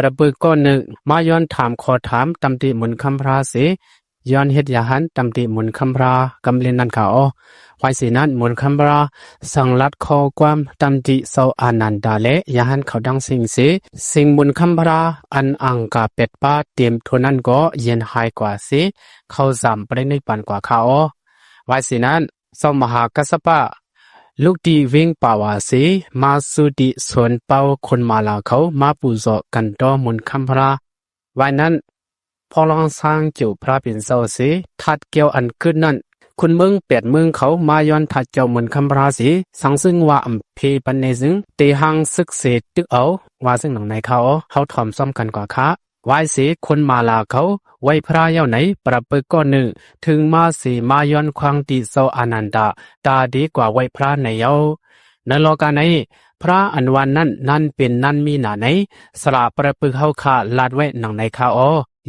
ระเบิดก้อนหนึ่งมาย้อนถามขอถามตำติหมุนคำพราเสย้อนเฮ็ดยาหันตำติหมุนคำพรากำเล่นนั่นเขาไว้สินั้นหมุนคำพราสังลัดคอความตำติเศร้าอานันดาและยาหันเขาดังสิ่งเสสิ่งหมุนคำพราอันอังกาเป็ดป้าเตรียมทนั้นก็เย็นหายกว่าเสเขาจำไปในปันกว่าเขาไว้สินั้นเศร้ามหากัสปะลูกดีวิ่งป่าวาสีมาสุดิสวนเป้าคนมาลาเขามาปูจอกันดอมุนคำพระวันนั้นพอลองสร้างเจียวพระเป็นเศร้าสีทัดเกี่ยวอันขึ้นนั้นคุณเมืองเปียดเมืองเขามาย้อนทัดเจ้ามุนคำพระสีสังซึ่งว่าอำเพปันในซึ่งเตหังศึกเสดตึกเอาว่าซึ่งหนังในเขาถ่อมซ้อมกันกว่าคะวายสีคนมาลาเขาไว้พระเย้าไหนประเปิดก้อนหนึ่งถึงมาสีมาย้อนควางติโซอานันดาตาดีกว่าไว้พระในเย้านโลกาในพระอันวันนั้นนั่นเป็นนั่นมีหนาไหนสละประเปิดเข้าขาลาดไว้หนังใน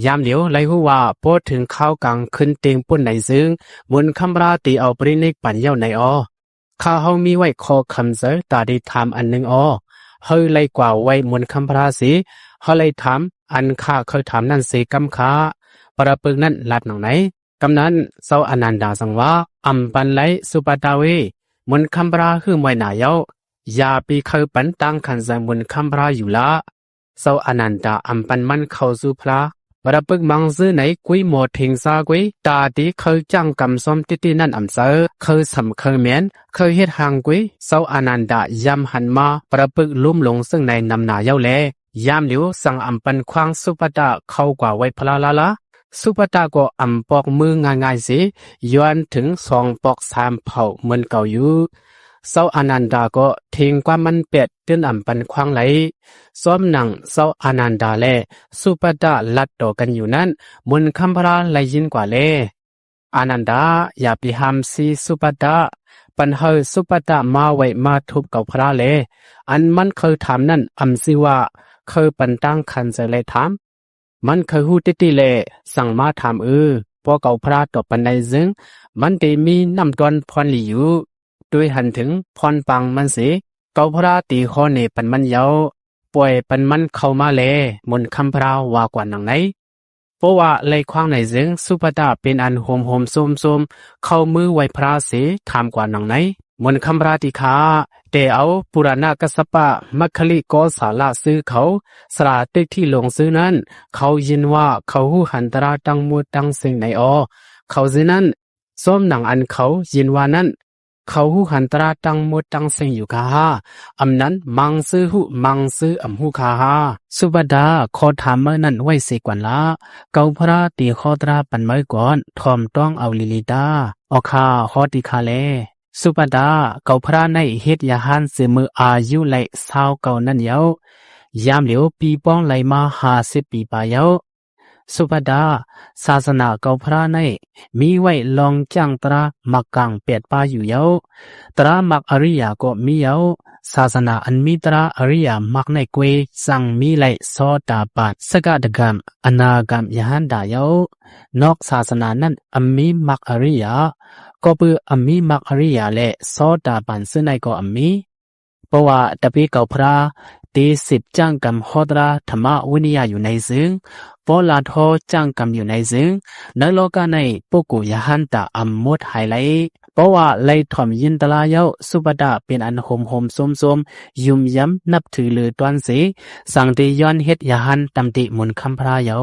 ยามเหลียวไลหูว่าโพดถึงข้าวกลางขึ้นเตียงปุ่นในซึ่งมุนคำราตีเอาปรินิกปัญเย้าในข้าเฮามีไว้คอคำเสตาดีถามอันหนึ่งเฮาไลกว่าไว้มุนคำพราสีเฮาไลถามอันข้าเคยถามนั่นสีกำขาประปึกนั้นลัดหนังไหนกำนั้นเศร้าอนันดาสังว่าอัมปันไลสุปตาเวมุนคำปราคือมวยหนาเย้ายาปีเคยปันตั้งขันใจมุนคำปราอยู่ละเศร้าอนันดาอัมปันมันเข้าสู่พระประปึกมังซื้อไหนกุยหมดทิ้งซากุยตาดีเคยจังกำซ้อมตินั่นอัมเซอเคยสำเคยเมียนเคยเฮ็ดหางกุยเศร้าอนันดายำหันมาประปึกลุ่มลงซึ่งในนำหนาเย้าแลยามเหลียวสั่งอัมปันควางสุปตาเข้ากว่าไว้พลาละสุปตาก็อัมปอกมือง่ายๆสิย้อนถึง2 ปอก 3 เผ่าเหมือนเก่าอยู่เศร้าอนันดาก็ทิ้งความมันเป็ดตื้นอัมปันควางไหลซ้อมหนังเศร้าอนันดาและสุปตาลัดต่อกันอยู่นั้นมุนคำพราไหลยินกว่าเลอนันดาอย่าไปห้ามซีสุปตาปันเฮอสุปตามาไว้มาทุบเก่าพระเลอันมันเคยถามนั่นอัมซิว่าเคยปันตั้งคันจะเลยถามมันเคยหูติเลสั่งมาถามพอเก่าพระตอบปันในซึ่งมันได้มีน้ำตอนพรหลีอยู่ด้วยหันถึงพรปังมันสิเก่าพระตีข้อเนปันมันเยาป่วยปันมันเข้ามาเลมนคำพระว่ากว่าหนังไหนเพราะว่าเลยควางในซึ่งสุปตาเป็นอันโหมซุมเข้ามือไว้พระสิถามกว่าหนังไหนมนคำราติคาเตเอาปุราณกัสปะมัคคลิโกสาละซื้อเขาสระตึกที่ลงซื้อนั้นเขายินว่าเขาหูหันตราตั้งมูตั้งสิ่งในเขาซื้อนั้นส้มหนังอันเขายินว่านั้นเขาหูหันตราตั้งมูตั้งสิ่งอยู่คาอำนั้นมังซื้อหูมังซื้ออำหูคาสุบดาขอถามเมื่อนั้นไว้สิกว่าละเกาพระตีขอตราปันไว้ก่อนทอมต้องเอาลิลิดาออกคาฮอติคาเลสุปดาเกาพระในเฮ็ดยาหันเสมืออายุไหลสาวเก่านั่นเยายามเหลียวปีป้องไหลมา50 ปีปาเยาสุปดาศาสนาเกาพระในมีไว้ลองจังตรามักกังเป็ดปาอยู่เยาตรามักอริยาก็มีเยาศาสนาอันมีตราอริยามักในเกวสั่งมีไหลโซดาปาสกะดกรรมอนากรรมยหันดาเยานอกศาสนานั้นอันมีมักอริยาก็เปืออมีมักอริยาและโซดาปันซึ่งในก็อมีเพราะว่าตะปีเก่าพระตี10จ้างกรรมโหตราธรรมวินิยาอยู่ในซึ่งปอลาทอจ้างกรรมอยู่ในซึ่งในโลกาในปุกุยหันตาอัมมุดไฮไลเพราะว่าไลถ่อมยินตลาเยาสุปดาเป็นอันโหมซุมยุมย้ำนับถือลือตวนสีสังติย้อนเฮ็ดยหันตำติมุนคำพระเยา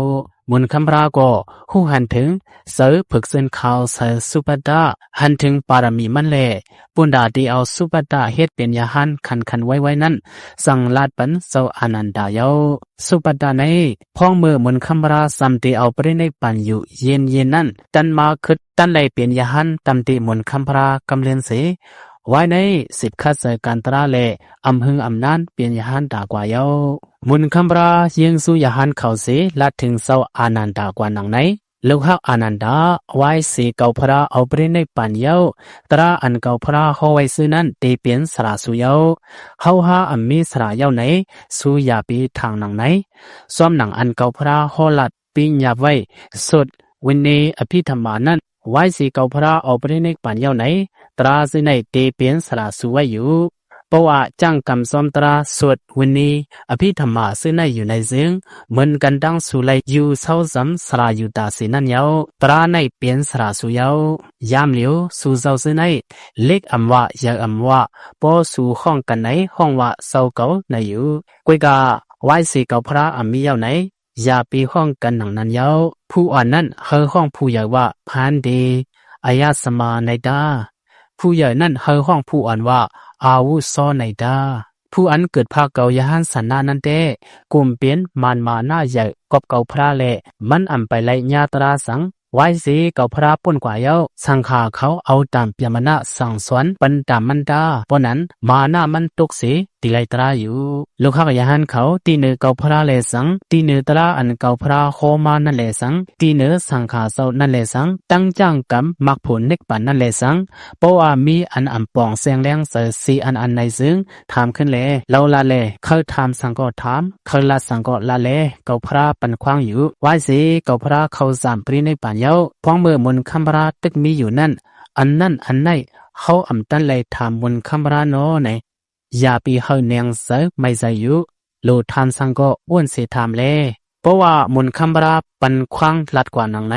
มุนคำพระก็หูหันถึงเสือผึกเส้นข่าวเสือสุปดาหันถึงปารมีมันเลปุนดาดีเอาสุปดาเฮ็ดเป็นยหันคันไว้นั้นสั่งลาดปันเจ้าอนันดาเยาสุปดาในพ้องมือมุนคำพระสัมติเอาปริในปันอยู่เย็นนั้นตันมาคึดตันเลยเป็นยหันตำติมุนคำพระกำเลียนเสไว้ใน10คัดเสกันตราเลอำหึงอำนานเปลี่ยนยหันดากว่าเยามุนคำราเยียงสู่ยหันเขาเสลัดถึงเศร้าอานันดากว่าหนังไหนลูกฮักอานันดาไว้สีเก่าพระเอาปริในปันเยาตราอันเก่าพระเขาไว้ซื้อนั้นเตเปลี่ยนสระสุเยาเฮาหาอันมีสระเยาไหนสู่ยาปีทางหนังไหนซ้อมหนังอันเก่าพระฮอลัดปีญาไว้สุดวินเนอภิธรรมานั้นไว้สีเก่าพระเอาปริในปันเยาไหนตราสิในเตเปลี่ยนสระสุไว้อยู่ป ราะว่าจ้างกำซ้อมตราสวดวันนี้อภิธรรมาซึ่งในอยู่ในซึ่งเหมือนกันดังสุไลอยู่เศร้าซ้ำสระอยู่ตาสินั่นเยาตราในเปลี่ยนสระสุเยายามเหลียวสู่เศร้าซึ่งในเล็กอำว่าอยากอำว่าปอสู่ห้องกันไหนห้องว่าเศร้าเก่าในอยู่กุยกาไหวสีเก่าพระอำมีเยาไหนอย่าปีห้องกันหนังนั้นเยาผู้อ่อนนั้นเฮอห้องผู้ใหญ่ว่าพันดีอายาสมาในดาผู้ใหญ่นั่นเฮอห้องผู้อ่อนว่าอาวุโสในดาผู้อันเกิดภาคเกายหันสันนานันเตกุมเปียนมันมาหน้าใหญ่กบเกาพระเละมันอ่ำไปไลญาตราสังไว้สิเกาพระป่นกว่าเย้าสังขาเขาเอาตามเปียมนะสั่งสวนปันตามมันดาปนนั้นมาหน้ามันตกสิติไลตราอยู่ลูกข้ากยหันเขาตีเนเกาพระเลสังตีเนตราอันเกาพระโคมานั่นเลสังตีเนสังขาเศร้านั่นเลสังตั้งจ้างกำมักผลเน็กปันนั่นเลสังเพราะว่ามีอันอ่ำปองเสียงแรงเสือสีอันในซึ่งถามขึ้นเลยเราละเลเขาถามสังก็ถามเขาละสังก็ละเลเกาพระปันควางอยู่ไว้สิเกาพระเขาสามปรีในปันเย้าพองเมื่อมนคัมพระตึกมีอยู่นั่นอันนั้นอันไหนเขาอ่ำตันเลยถามมนคัมพระโนไหนอย่าปีเฮาเนียงเสือไม่ใจอยู่โลทานสังก็อ้วนเสียถามเลยเพราะว่ามนคัมพระปันควางลัดกว่านังไหน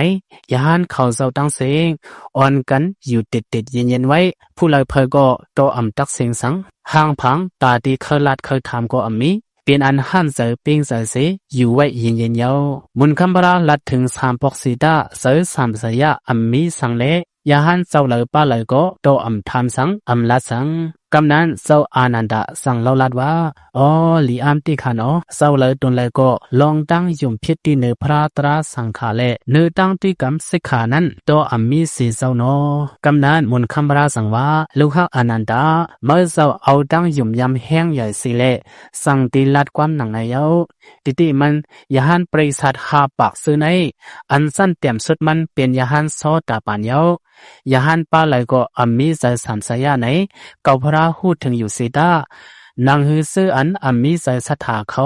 ยาหันเขาเจ้าตั้งเสียงอ่อนกันอยู่ติดเย็นไว้ผู้เลยเพอก็โตอ่ำตักเสียงสังห่างพังตาดีเคยลัดเคยถามก็อ่ำมีเป็นอันหันเสือปิ้งเสือเสอยู่ไว้เย็นเยามุนคัมพระลัดถึงสามปอกสีดาเสือสามเสียอ่ำมีสังเละยาหันเจ้าเลยป้าเลยก็โตอ่ำทำสังอ่ำลัดสังกำนั้นเจ้าอานันดาสั่งเล่าลัดว่าอ๋อลีอามติขานอเจ้าเลยตนเลยก็ลองตั้งยุ่มพิษที่เนื้อพระตราสังขาเลเนื้อตั้งที่กำสิกขานั้นโตอามีสีเจ้านอกำนั้นมุนคำพระสั่งว่าลูกฮักอานันดาเมื่อเจ้าเอาตั้งยุ่มยำแห้งใหญ่สิเลสั่งตีลัดความหนังในเย้าติมันยาหันปริสัทหาปากซื้อในอันสั้นเต็มสุดมันเป็นยาหันโซตาปานเย้ายาหันป้าเลยก็อามีใจสามสายไหนเก่าพระพูดถึงอยู่สิดานางฮือซื้ออันอามีใจศรัทธาเขา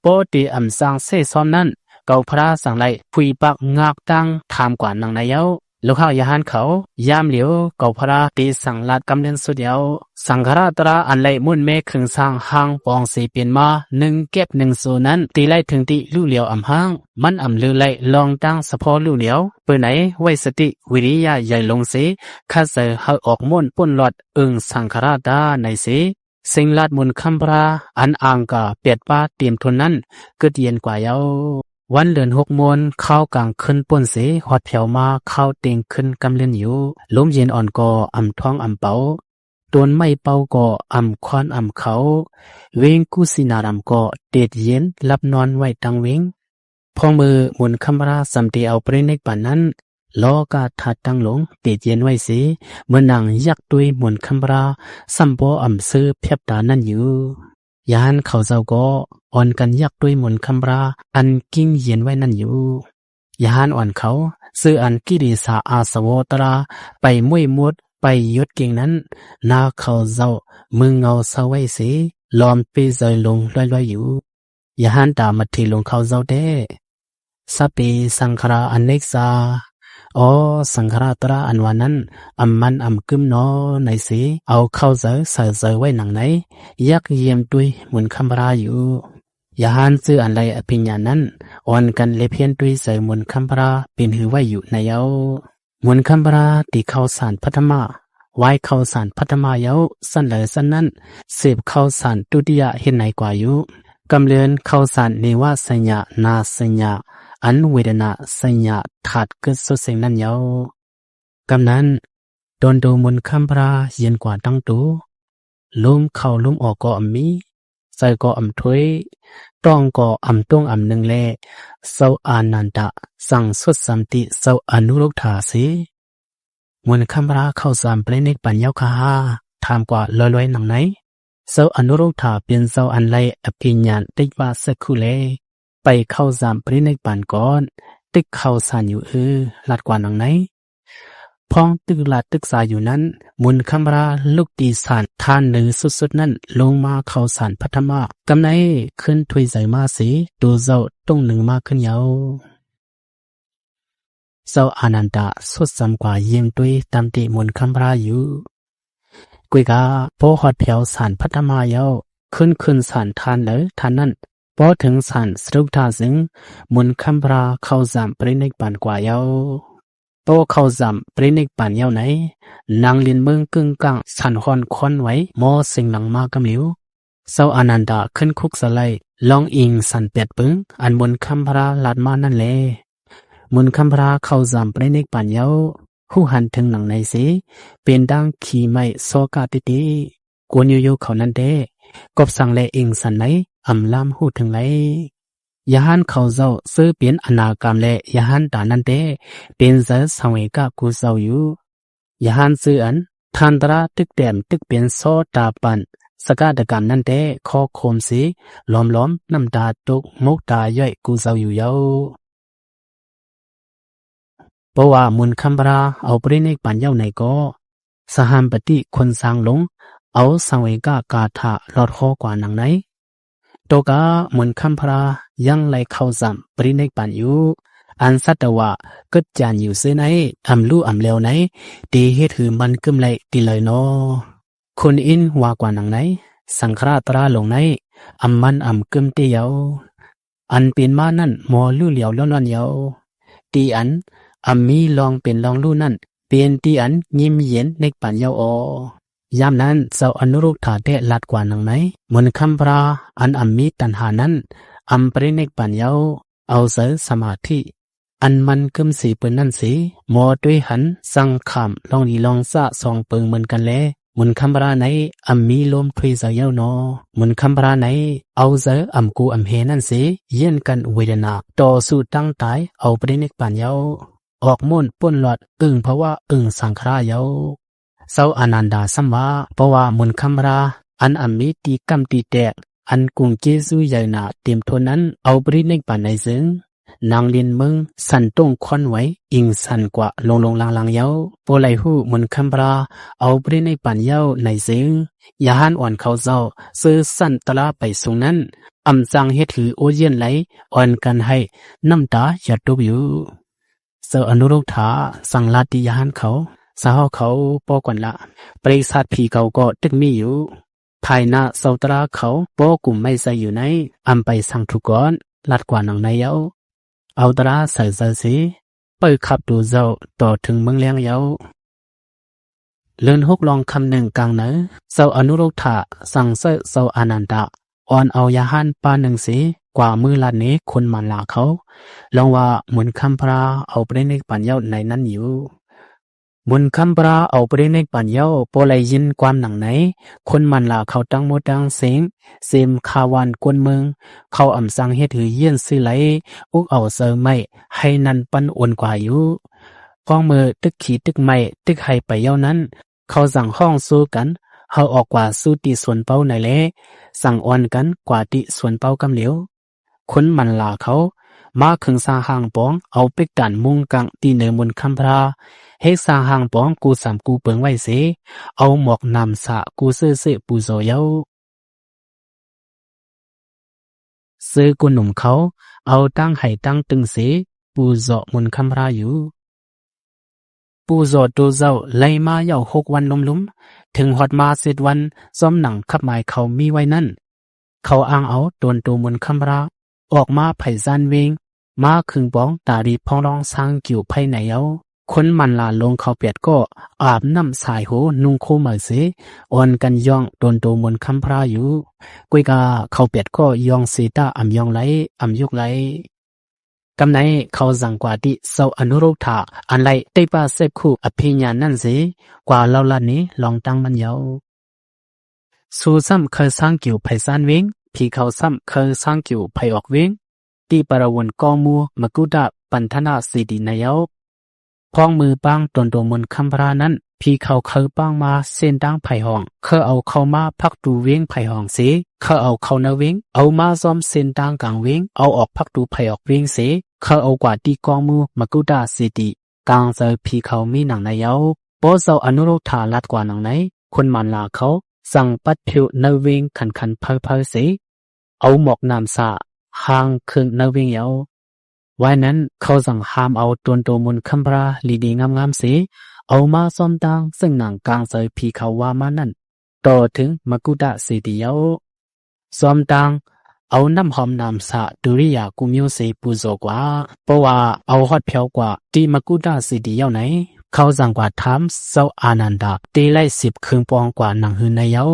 ปกติอำสร้างเสซ้อมนั้นเก่าพระสั่งไล่ผุยปักงากตั้งถามกว่านางนายเย้าลูกข้ายาหันเขายามเหลียวเก่าพระตีสั่งลาดกำเนินสุดเย้าสังฆราตราอันไล่มุ่นเมฆขึงสร้างห้างปองสีเปลี่ยนมาหนึ่งเก็บหนึ่งส่วนนั้นตีไล่ถึงตีลู่เหลียวอำห้างมันอำลือไล่ลองตั้งสะพอลู่เหลียวเปิดไหนไว้สติวิริยะใหญ่ลงสีข้าเสือเฮาออกม่นป่นหลอดสังฆราตาในสีสิงลาดมุนคัมพราอันอ่างกาเปียดป้าเตรียมทนนั้นเกิดเย็นกว่าเย้าวันเดือน6 มนเข้ากลางขึ้นป่นเสหอดแผ่วมาเข้าเต็งขึ้นกำเล่นอยู่ลมเย็นอ่อนก็อ่ำท้องอ่ำเป่าตวนไม่เป่าก็อ่ำควานอ่ำเขาเวงกุสินารำก็เด็ดเย็นรับนอนไว้ตังเวงพองมือหมุนคัมพราสำตีเอาปริเนกป่านนั้นล้อกาทัดตั้งหลงเด็ดเย็นไว้สิเมื่อนางยักด้วยหมุนคัมพราสัมโบอ่ำซื้อเพียบตานั่นอยู่ยานเขาเจ้าก็อ่อนกันยักด้วยหมุนคัมพราอันกิ้งเย็นไว้นั่นอยู่ยานอ่อนเขาซื้ออันกิริสาอาสวตราไปมุ่ยมุดไปยดเก่งนั้นนาเขาเจ้ามึงเงาเศร้าไว้สิลอมปีใจลงลอยอยู่ยานตามาทีลงเขาเจ้าเด้สัพเพสังขารอเนกสาอ๋อสังขารตราอันวันนั้นอำมันอำกึมนอในสีเอาเข้าเจอใส่เจอไว้หนังไหนยักเยี่ยมด้วยหมุนคำราอยู่ยาหันซื้ออันไรอภิญญานั้นอ่อนกันเลเพียนด้วยใส่หมุนคำราเป็นหือไว้อยู่ในเย้าหมุนคำราตีเข้าสารพัฒมาไว้เข้าสารพัฒมาเย้าสั้นเลยสั้นนั้นเสพเข้าสารตุติยะเห็นไหนกว่าอยู่กำเลือนเข้าสารเนวสัญญานาสัญญาอันเวทนาสัญญาถาดเกิดสุดเสียงนั้นเยาวกำนั้นโดนดูมนคัมพราเย็นกว่าตั้งตูลุ่มเข้าลุ่มออกก็อำมีใส่ก็อำถวยต้องก็อำต้องอำหนึ่งแลเศร้าอานันตะสั่งสุดสัมติเศร้าอนุรุกถาสิมนคัมพราเข้าสามเปลนิกปัญญาคาถามกว่าลอยๆหนังไหนเศร้าอนุรุกถาเป็นเศร้าอันไรอภิญญาติว่าสักคู่เลไปเข้าสามปรินิพพานก่อนตึกเข้าสานอยู่ลัดกว่านังไหนพองตึกลาดตึกสาอยู่นั้นมุนคัมราลูกตีสานท่านหนึ่งสุดๆนั้นลงมาเข้าสานพัทมากำไหนขึ้นถวยใจมาสิดูเจ้าต้องหนึ่งมาขึ้นเยาเจ้าอานันตะสุดสำกว่าเยี่ยมด้วยตามติมุนคัมราอยู่ กุยกาโปฮอดเพียวสารพัฒมาเยาขึ้นสารทานเลยทานนั้นพอถึงสารสรุปทาซึงมุนคัมพราเข้าจำปรินิกปันกว่าเยาโตเข้าจำปรินิกปันเยาไหนนางลินเมืองกึ่งกลางสันฮอนคอนไว้มอสิงหลังมากำลิวเศร้าอนันดาขึ้นคุกสไลลองอิงสันเปียดปึงอันมุนคัมพราลาดมานั่นแลมุนคัมพราเข้าจำปรินิกปันเยาหูหันถึงหนังในสิเป็นดังขี่ไม่โซกาติติกวนอยู่เขานั่นเด้กบสั่งแลอิงสันไหนอำลามหูถึงไรยาหันเขาเจ้าซื้อเปลี่ยนอนากรรมแลยาหันตานันเด้เป็นเสือสังเวกะกูเจ้าอยู่ยาหันซื้ออันทันตราตึกแต้มตึกเปลี่ยนโซตาปันสกาดกรรมนั่นเด้ข้อโคมสีล้อมน้ำตาตุกมุกตาย่อยกูเจ้าอยู่เยาเพราะว่ามุนคัมบราเอาปรินิกปันเย้าในก็สหัมปติคนสร้างลงเอาสังเวกากาถาลอดข้อกว่านังไหนโตกามุนคัมพรายังไหลเข้าจำปรินิกปันอยู่อันสัตว่ากึดจานอยู่เสไหนอำลู่อำเลวไหนตีเฮ็ดหือมันกึมไหลตีเลยเนาะคนอินว่ากว่านังไหนสังฆราตราลงไหนอำมันอำกึมเตียวอันเป็นมานั่นมอลู่เหลียวล้อนเยาตีอันมีลองเป็นลองลู่นั่นเป็นตีอันยิ้มเย็นในปันเยาอยามนั้นเจ้าอนุรุกถาเตะลัดกว่านังไหนมนคัมปราอันมีตันหานั้นปรินิกปันเยาเอาเสสมาธิอันมันกึมสีเปินนั่นสีมอด้วยหันสังขามลองดีลองซะสองเปิงเหมือนกันแลมุนคัมปราไหนมีลมทุยเสเยาเนาะมุนคัมปราไหนเอาเสกูเฮนั่นสีเย็นกันเวทนาต่อสู้ตั้งตายเอาปรินิกปันเยาออกมุ่นป่นหลอดเพราะว่าสังขราเยาเศร้าอนันดาสัมวาเพราะว่ามุนคัมราอันมีตีกำตีแตกอันกุงเจซูใหญ่หนาเต็มทนนั้นเอาปรินิกปันในซึ่งนางเลียนเมืองสันต้งคอนไว้อิงสันกว่าลงลางเยาโปไลหูมุนคัมราเอาปรินิกปันเยาในซึ่งยาหันอ่อนเขาเจ้าซื้อสันตลาไปสูงนั้นจังเฮ็ดถือโอเย็นไหลอ่อนกันให้น้ำตาหยดตกอยู่เจ้าอนุรุกถาสั่งลาติยาหันเขาสาวเขาปอกวนละปริษัทผีเขาก็ตึกมีอยู่ภายหน้าเสาตราเขาปอกลุ่มไม่ใส่อยู่ในไปสั่งทุกอนลัดกว่านังในเยาเอาตราใส่สีเปิดขับดูเจ้าต่อถึงเมืองเลี้ยงเยาเลื่อนหกลองคำหนึ่งกลางเนอเจ้าอนุรุกถาสั่งเสาอนันตะอ่อนเอายาหันปาหนึ่งสีกว่ามือลาดนี้คนมันลาเขาลองว่าเหมือนคำพราเอาไปในปัญญาในนั้นอยู่มุนคัมปราเอาปรินิกปัญญาโปไลยินความหนังไหนคนมันลาเขาตั้งหมดตั้งเสียงเซมคาวันกวนเมืองเขาสังเฮ็ดหือเยี่ยนซื้อไหลอุกเอาเซอไม่ให้นันปันอ้วนกว่าอยู่ก้องมือตึกขี่ตึกไม่ตึกให้ไปเย้านั้นเขาสั่งห้องสู้กันเขาออกกว่าสู้ตีส่วนเป้าไหนเละสั่งอ่อนกันกว่าตีส่วนเป้ากำเหลียวคนมันลาเขามาขึงสาหางปองเอาเป็กดันมุงกังตีเนมุนคัมพราเฮกสาหางปองกูสามกูเปิงไว้เสเอาหมอกนำสะกูเสื้อปูโซเยาซื้อกุหนุ่มเขาเอาตั้งไห้ตั้งตึงเสปูโซมุนคัมพราอยู่ปูโซตัวเจ้าไล่มาเย่า6 วันลุ่มถึงฮอดมา10 วันซ้อมหนังขับหมายเขามีไว้นั่นเขาอ้างเอาโดนตัวมุนคัมพราออกมาไผ่ซานเวงมาขึงป้องตาดีพองร้องสร้างกิ่วไผ่ไหนเอาคนมันลาลงเขาเปียดก็อาบน้ำสายหูนุ่งโคมาเสอ่อนกันย่องโดนตัวมนคัมพราอยู่กุยกาเขาเปียดก็ย่องสีตาย่องไหลยุกไหลกำไหนเขาสั่งกว่าที่เศร้าอนุรุกถาอันไรเตปาเสพคู่อภิญญานั่นเสกว่าเล่าลานี้ลองตั้งมันเยาสู้ซ้ำเคยสร้างกิ่วไผ่ซานเวงพี่เขาซ้ำเคยสร้างกิ่วไผ่ออกเวงตีปรวนกอมูมกุดาปันธนาสีดีนายาพ้องมือป้างตนตัวมนคัมพรานั้นพี่เขาเคยป้างมาเส้นตั้งไผ่ห้องเคยเอาเข้ามาพักดูเว้งไผ่ห้องเสเคยเอาเข้านาเว้งเอามาซ้อมเส้นตั้งกลางเว้งเอาออกพักดูไผ่ออกเว้งเสเคยเอากว่าตีกองมือมกุดาสีดีกลางเจอพี่เขามีหนังนายาโปเซาอนุรุกถาลัดกว่าหนังไหนคนมันลาเขาสั่งปัดผิวนาเว้งขันเพอเสเอาหมอกน้ำสะห่างครึ่งนาเว้งเยาวันนั้นเขาสั่งห้ามเอาตัวมุนคัมพราลีดีงามๆสิเอามาซ้อมตังซึ่งหนังกลางเสยพีเขาว่ามานั่น ต่อถึงมกุฎะสีเดียวซ้อมตังเอาน้ำหอมน้ำสะดุริยากุมิวเสปูโซกว่าเพราะว่าเอาฮอดเพียวกว่าตีมกุฎะสีเดียวไหนเขาสั่งกว่าถามเจ้าอานันดาตีไล่10 คืนปองกว่าหนังหืนในเย้า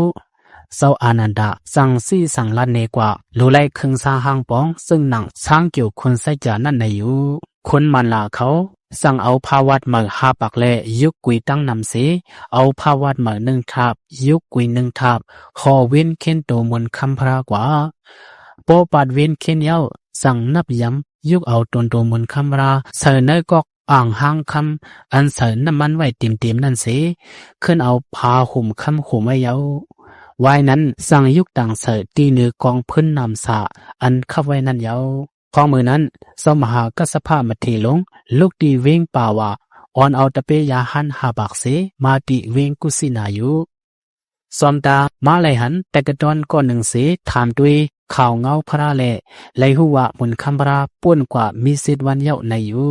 เจ้าอานันดาสั่งซี่สั่งลัดเนกว่ารู้ไล่ครึ่งสาหางปองซึ่งหนังช้างเกี่ยวคนใส่จานั่นในอยู่คนมันลาเขาสั่งเอาภาวัดมาหาปักเละยุกกุยตั้งนำเสเอาภาวัดมา1 ทับยุกกุย1 ทับขอเว้นเข็นโตมนคำพรากว่าปอปัดเว้นเข็นเย้าสั่งนับย้ำยุกเอาตนโตมนคำราเสนอกอกอ่างห้างคำอันเสนน้ำมันไว้เต็มนั่นเสขึ้นเอาพาห่มคำห่มไว้เย้าวายนั้นสั่งยุกต่างเสตีเนื้อกองพื้นนำสะอันขับไว้นั่นเย้าพอมือนั้นสมหากัสภามาเทลงลูกดีเวงป่าว่าออนเอาตะเปยาหันหาบักเสมาติเวงกุสินาอยู่สอมตามาไหลหันแต่กระดอนก่อนหนึ่งเสถามด้วยข่าวเงาพระแลไหลหัวมุนคำพระป้วนกว่ามีสิทธิ์วันเย้าในอยู่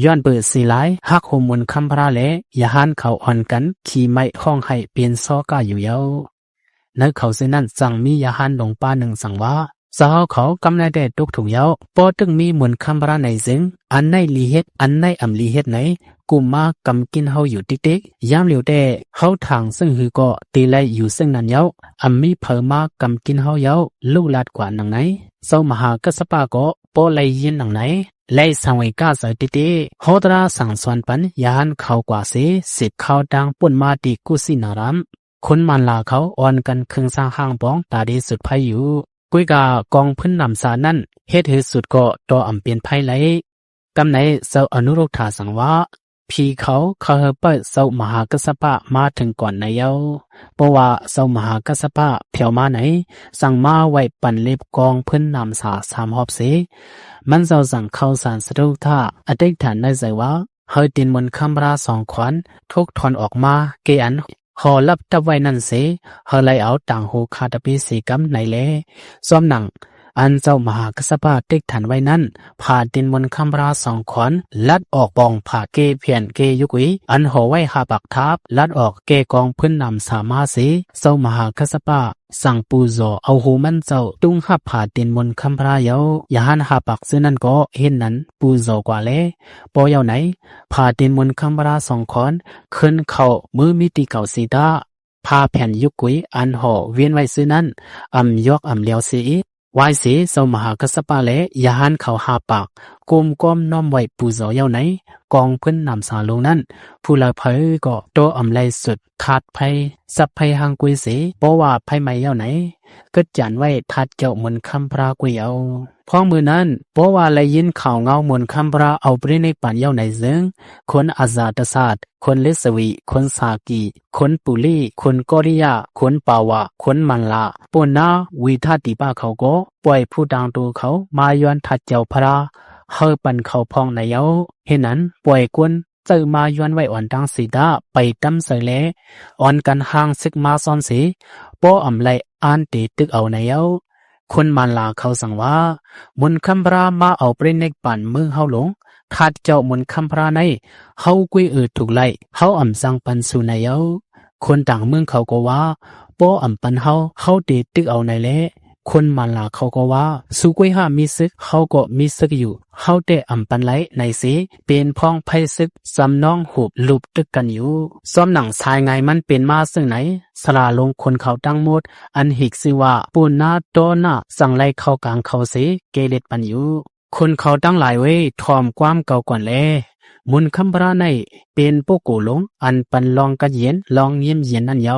ย้อนเปิดสีหลายหักหมุนคำพระแลยาหันเขาอ่อนกันขี่ไม้ห้องให้เปลี่ยนซอก้าอยู่เย้าในเขาเสนั้นสั่งมียาหันหลงป้าหนึ่งสั่งว่าสาวเขากำลังได้ตกถูกเย้าปอตึงมีหมุนคำพระในซึ่งอันในลีเฮ็ดอันในอำลีเฮ็ดไหนกุมมากำกินเฮาอยู่ติ๊กๆยามเหลียวแต่เฮาทางซึ่งหือก็ตีไลอยู่ซึ่งนั้นเย้าอำมีเผอมากำกินเฮาเย้าลูกลาดกว่าหนังไหนเจ้ามหากัสปะก็ปอไลยินหนังไหนไล่สังไว้ก้าใส่ติ๊ๆโหตราสั่งสวนปันยานเขากว่าเส10เข้าดังป่นมาติกุสินารามคนมันลาเขาอ่อนกันครึ่งสร้างห้างบ้องตาดีสุดไพอยู่กุยกากองพื้นนำสานั่นเฮ็ดให้สุดก็ต่ออำเปลี่ยนไพไหลกำไหนเจ้าอนุรุกษาสังว่าพี่เขาเปิดเจ้ามหากัสปะมาถึงก่อนในเย้าเพราะว่าเจ้ามหากัสปะเพียวมาไหนสั่งมาไว้ปั่นเล็บกองพื้นนำสา3 รอบเสมันเจ้าสั่งเข้าสารสะดุกท่าอธิษฐานได้ใจว่าเฮาตินมนคำรา2 ขวัญทุกถอนออกมาเกอันหอรับตับไว้นั่นเสเฮาไลเอาต่างหูคาตะปีสีกำไหนเลซ้อมหนังอันเจ้ามหากัสปะติ๊กฐานไว้นั้นผ่าดินมนคำรา2 ขวัญลัดออกปองผ่าเกเพียนเกยุกุยอันหอไว้หาปักทับลัดออกเกกองพื้นนำสามาเสเจ้ามหากัสปะสั่งปูโซเอาหูมันเจ้าตุ้งหับผ่าดินมนคำพราเยายาหันหาปักซึ่งนั่นก็เห็นนั้นปูโซกว่าเลปอเยาไหนผ่าดินมนคำพรา2 ขอนขึ้นเข้ามือมิติเก่าสีดาพาแผ่นยุกุยอันหอเวียนไว้ซึ่งนั้นยอกเลียวสีวายสีเจ้ามหากัสปะเลยาหันเขาหาปากก้มน้อมไว้ปูโซเยาไหนกองพื้นนำสาลงนั้นผู้ละเพยก็โตไลสุดขาดภัยสับภัยหางกุยเสเพราะว่าภัยไม่เยาไหนก็จันไว้ทัดเจ้ามุนคำพรากุยเอาพ้องมือนั้นเพราะว่าเลยยินข่าวเงามุนคำพราเอาไปในปันเยาไหนซึ่งคนอาซาตศาสตร์คนเลสวีคนสากีคนปุลีคนกอริยาคนปาวะคนมันลาปนนาวิธาติป้าเขาก็ปล่อยผู้ดังตัวเขามาย้อนทัดเจ้าพระเฮอปันเขาพองในเยาเห็นนั้นปล่อยกวนเจอมาย้อนไว้อ่อนดังสีดาไปตั้มใส่แลอ่อนกันห่างซึกมาซ้อนสีป้ออำไลอ่านตีตึกเอาในเยาคนมันลาเขาสั่งว่ามุนคำพรามาเอาไปในปั่นมือเฮาหลงทัดเจ้ามุนคำพราในเฮากุยถูกไล่เฮาสั่งปันสู่ในเยาคนต่างเมืองเขาก็ว่าป้อปันเฮาตีตึกเอาในแลคนมันลาเขาก็ว่าสุกุยหามีซึกเขาก็มีซึกอยู่เขาได้ปันไหลในสีเป็นพ้องไพซึกสำน้องหูบลูบตึกกันอยู่ซ้อมหนังชายไงมันเป็นมาซึ่งไหนสลาลงคนเขาตั้งหมดอันหิกสิว่าปูนาโตนาสั่งไล่เข้ากลางเขาสีเกเรตปันอยู่คนเขาตั้งหลายเว้ทอมความเก่าก่อนแลมุนคำพระในเป็นโปโกหลงอันปันลองกะเย็นลองเยี่ยมเย็นนั่นเยา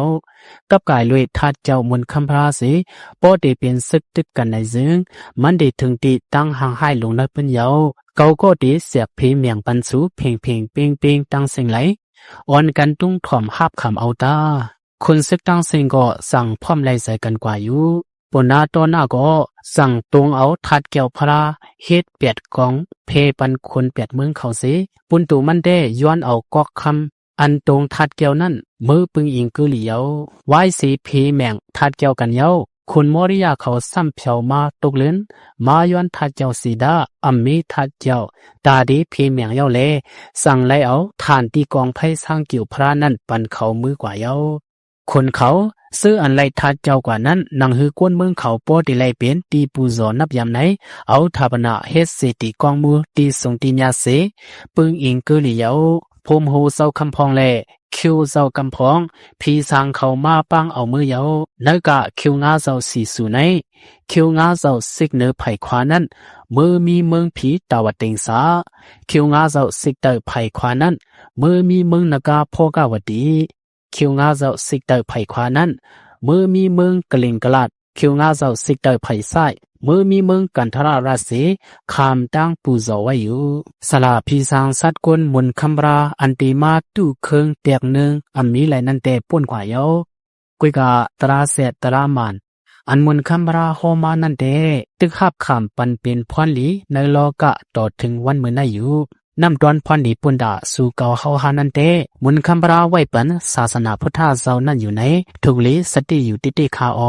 กับกายลุยทัดเจ้ามุนคำพระสีปอดีเป็นซึกตึกกันในซึ่งมันได้ถึงตีตั้งห่างให้ลงในเป็นเยาเกาก็ดีเสียบพีเมียงปันสูเพ่งเปีงตั้งสิ่งไหลอ่อนกันตุ้งถ่อมหับคำเอาตาคนซึกตั้งสิ่งก็สั่งพร้อมไล่ใส่กันกว่าอยู่ปนาตอนาก็สั่งตรงเอาทัดแก้วพระเฮ็ดเปียดกองเพปันคนเปียดเมืองเขาสิปุนตูมันได้ย้อนเอากอกคำอันตรงทัดแก้วนั่นมือปึงอิงกือเหลียวไว้สีพีแมงทัดแก้วกันเย้าคุณมอริยาเขาซ้ำเพียวมาตกเลือนมาย้อนทัดเจ้าสีดามีทัดเจ้าตาดีพีแมงเย้าเลสั่งไล่เอาฐานตีกองไพ่สร้างกิ่วพระนั่นปันเขามือกว่าเย้าคนเขา ซื้ออันไลทัดเจ้ากว่านั้นนังฮือกวนเมืองเขาป้อติไลเป็นตีปูซอนับยามไหนเอาทาบนาเฮ็ดเสติกองมือตีส่งตีญาเสปึงอิงเกลียวพมโหเศร้าคำพองแลคิวเศร้ากำพองพีสางเขามาปังเอามือเยานักกะคิวงาเศร้าสีสูในคิวงาเศร้าซิกเนอไผ่ควานั้นมือมีเมืองผีตาวติงสาคิวงาเศร้าซิกเตอไผ่ควานั้นมือมีเมืองนากาพ่อกาวดีคิวงาเจ้าสิกเตอร์ไผ่ควานั้นมือมีเมืองกลิงกลาดคิวงาเจ้าสิกเตอร์ไผ่ซ้ายมือมีเมืองกันทราราศีคามตั้งปูโซไว้อยู่สลาพีสังสัตกวนมุนคัมราอันติมาตู้เคิงเตียกนึงอันมีไหลนันเตป่นกว่าเยากุยกาตราเสตรามันอันมุนคัมราโฮมานันเตตึกหับขามปันเป็นพรลีในโลกะต่อถึงวันเมื่อนาอยู่นำตอนพรดีปุนดาสู่เกาเฮาฮานันเตมุนคัมบราไว้ปันศาสนาพุทธเจ้านั่นอยู่ไหนทุกลีสติอยู่ติติคาอ